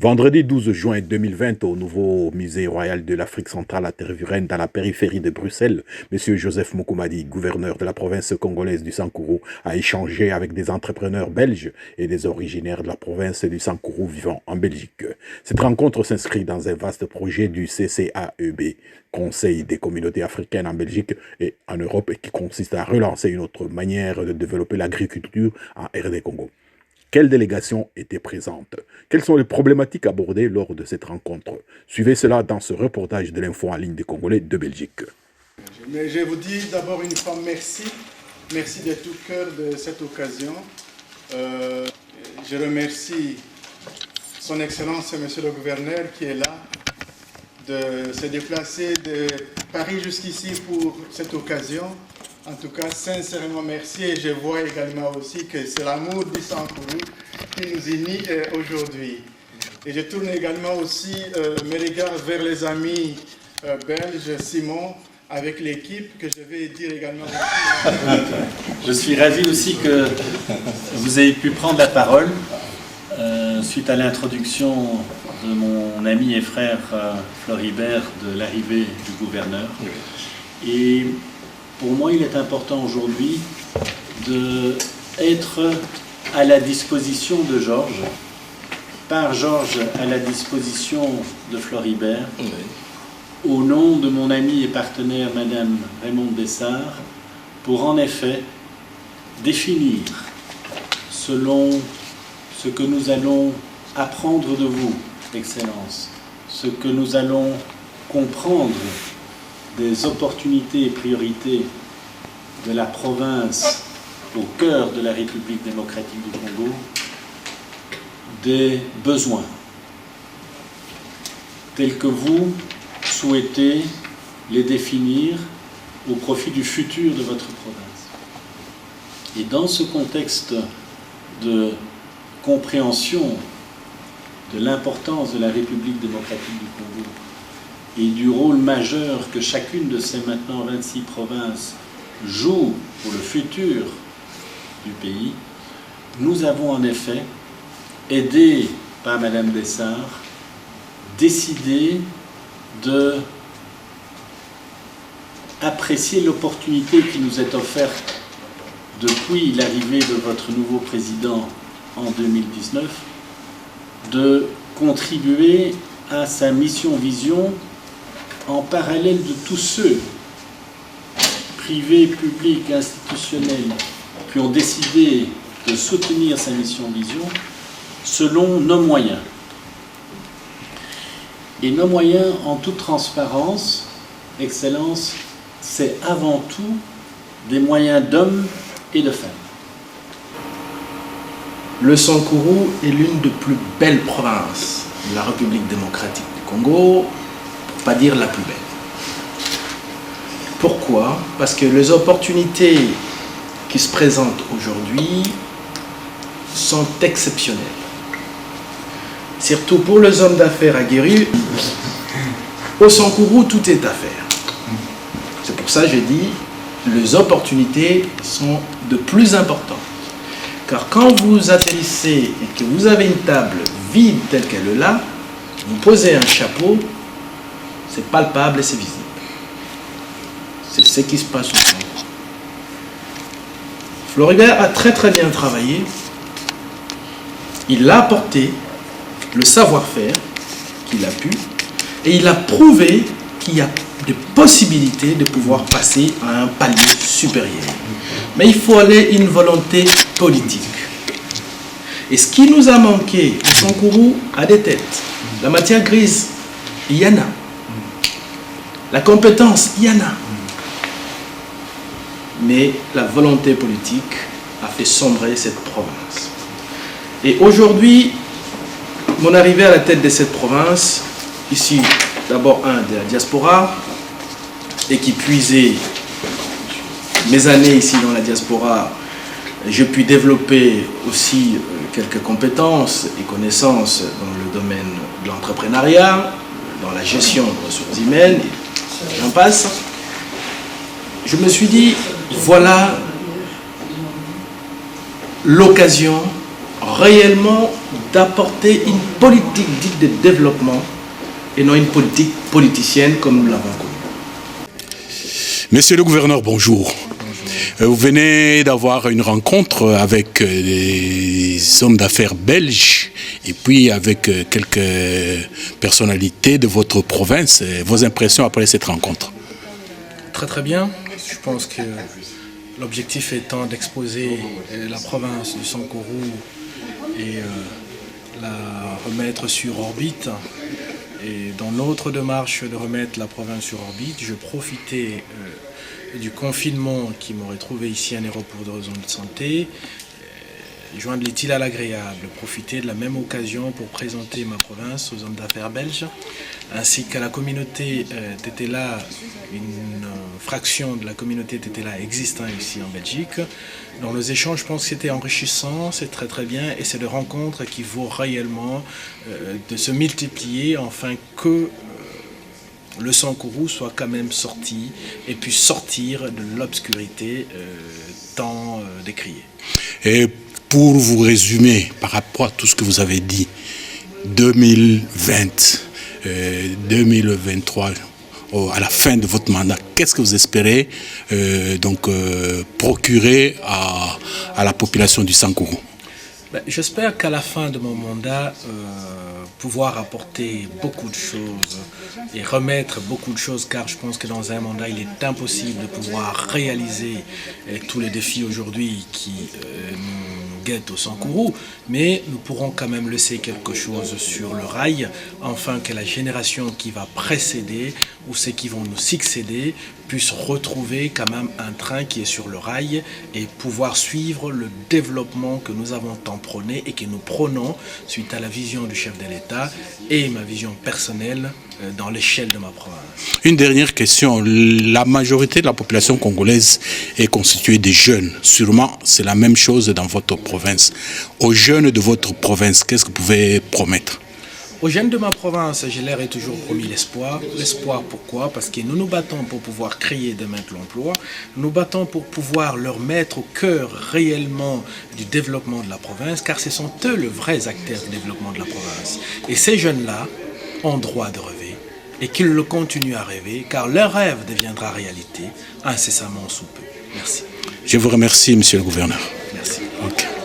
Vendredi 12 juin 2020, au nouveau musée royal de l'Afrique centrale à Tervuren, dans la périphérie de Bruxelles, M. Joseph Mokoumadi, gouverneur de la province congolaise du Sankourou, a échangé avec des entrepreneurs belges et des originaires de la province du Sankourou vivant en Belgique. Cette rencontre s'inscrit dans un vaste projet du CCAEB, Conseil des communautés africaines en Belgique et en Europe, et qui consiste à relancer une autre manière de développer l'agriculture en RD Congo. Quelles délégations étaient présentes? Quelles sont les problématiques abordées lors de cette rencontre? Suivez cela dans ce reportage de l'info en ligne des Congolais de Belgique. Mais je vous dis d'abord une fois merci. Merci de tout cœur de cette occasion. Je remercie son Excellence, Monsieur le Gouverneur, qui est là, de se déplacer de Paris jusqu'ici pour cette occasion. En tout cas, sincèrement merci, et je vois également aussi que c'est l'amour du Sankourou qui nous unit aujourd'hui. Et je tourne également aussi mes regards vers les amis belges, Simon, avec l'équipe, que je vais dire également aussi. Je suis ravi aussi que vous ayez pu prendre la parole suite à l'introduction de mon ami et frère Floribert de l'arrivée du gouverneur. Et pour moi, il est important aujourd'hui d'être à la disposition de Georges, par Georges à la disposition de Floribert, au nom de mon amie et partenaire Madame Raymonde Bessard, pour en effet définir, selon ce que nous allons apprendre de vous, Excellence, ce que nous allons comprendre des opportunités et priorités de la province au cœur de la République démocratique du Congo, des besoins tels que vous souhaitez les définir au profit du futur de votre province. Et dans ce contexte de compréhension de l'importance de la République démocratique du Congo et du rôle majeur que chacune de ces maintenant 26 provinces joue pour le futur du pays, nous avons en effet, aidés par Madame Bessard, décidé de apprécier l'opportunité qui nous est offerte depuis l'arrivée de votre nouveau président en 2019, de contribuer à sa mission-vision en parallèle de tous ceux, privés, publics, institutionnels, qui ont décidé de soutenir sa mission-vision selon nos moyens. Et nos moyens, en toute transparence, Excellence, c'est avant tout des moyens d'hommes et de femmes. Le Sankourou est l'une des plus belles provinces de la République démocratique du Congo, pour pas dire la plus belle. Pourquoi? Parce que les opportunités qui se présentent aujourd'hui sont exceptionnelles. Surtout pour les hommes d'affaires aguerris, au Sankourou, tout est à faire. C'est pour ça que j'ai dit, les opportunités sont de plus importantes. Car quand vous atterrissez et que vous avez une table vide telle qu'elle est là, vous posez un chapeau, c'est palpable et c'est visible. C'est ce qui se passe au Congo. Floribert a très bien travaillé. Il a apporté le savoir-faire qu'il a pu et il a prouvé qu'il y a des possibilités de pouvoir passer à un palier supérieur. Mais il faut aller une volonté politique. Et ce qui nous a manqué, le Sankourou a des têtes. La matière grise, il y en a. La compétence, il y en a. Mais la volonté politique a fait sombrer cette province. Et aujourd'hui, mon arrivée à la tête de cette province, ici, d'abord de la diaspora, et qui puisait mes années ici dans la diaspora, j'ai pu développer aussi quelques compétences et connaissances dans le domaine de l'entrepreneuriat, dans la gestion de ressources humaines, et j'en passe. Je me suis dit, voilà l'occasion réellement d'apporter une politique dite de développement et non une politique politicienne comme nous l'avons connue. Monsieur le gouverneur, bonjour. Vous venez d'avoir une rencontre avec des hommes d'affaires belges et puis avec quelques personnalités de votre province. Vos impressions après cette rencontre? Très très bien. Je pense que l'objectif étant d'exposer la province du Sankourou et la remettre sur orbite. Et dans notre démarche de remettre la province sur orbite, je profitais du confinement qui m'aurait trouvé ici à Nairobi pour des raisons de santé, joindre l'utile à l'agréable, profiter de la même occasion pour présenter ma province aux hommes d'affaires belges, ainsi qu'à la communauté Tétéla, une fraction de la communauté Tétéla existant ici en Belgique. Dans les échanges, je pense que c'était enrichissant, c'est très très bien, et c'est des rencontres qui vaut réellement de se multiplier afin que le Sankourou soit quand même sorti et puisse sortir de l'obscurité tant décriée. Et pour vous résumer par rapport à tout ce que vous avez dit, 2020, 2023, à la fin de votre mandat, qu'est-ce que vous espérez procurer à la population du Sankourou? J'espère qu'à la fin de mon mandat, pouvoir apporter beaucoup de choses et remettre beaucoup de choses, car je pense que dans un mandat, il est impossible de pouvoir réaliser tous les défis aujourd'hui qui nous guettent au Sankourou, mais nous pourrons quand même laisser quelque chose sur le rail, afin que la génération qui va précéder ou ceux qui vont nous succéder puissent retrouver quand même un train qui est sur le rail et pouvoir suivre le développement que nous avons tant prôné et que nous prônons suite à la vision du chef de l'État et ma vision personnelle dans l'échelle de ma province. Une dernière question. La majorité de la population congolaise est constituée de jeunes. Sûrement, c'est la même chose dans votre province. Aux jeunes de votre province, qu'est-ce que vous pouvez promettre? Aux jeunes de ma province, je leur ai toujours promis l'espoir. L'espoir pourquoi? Parce que nous nous battons pour pouvoir créer demain de l'emploi. Nous nous battons pour pouvoir leur mettre au cœur réellement du développement de la province, car ce sont eux les vrais acteurs du développement de la province. Et ces jeunes-là ont droit de rêver et qu'ils le continuent à rêver, car leur rêve deviendra réalité incessamment sous peu. Merci. Je vous remercie, monsieur le gouverneur. Merci. Okay.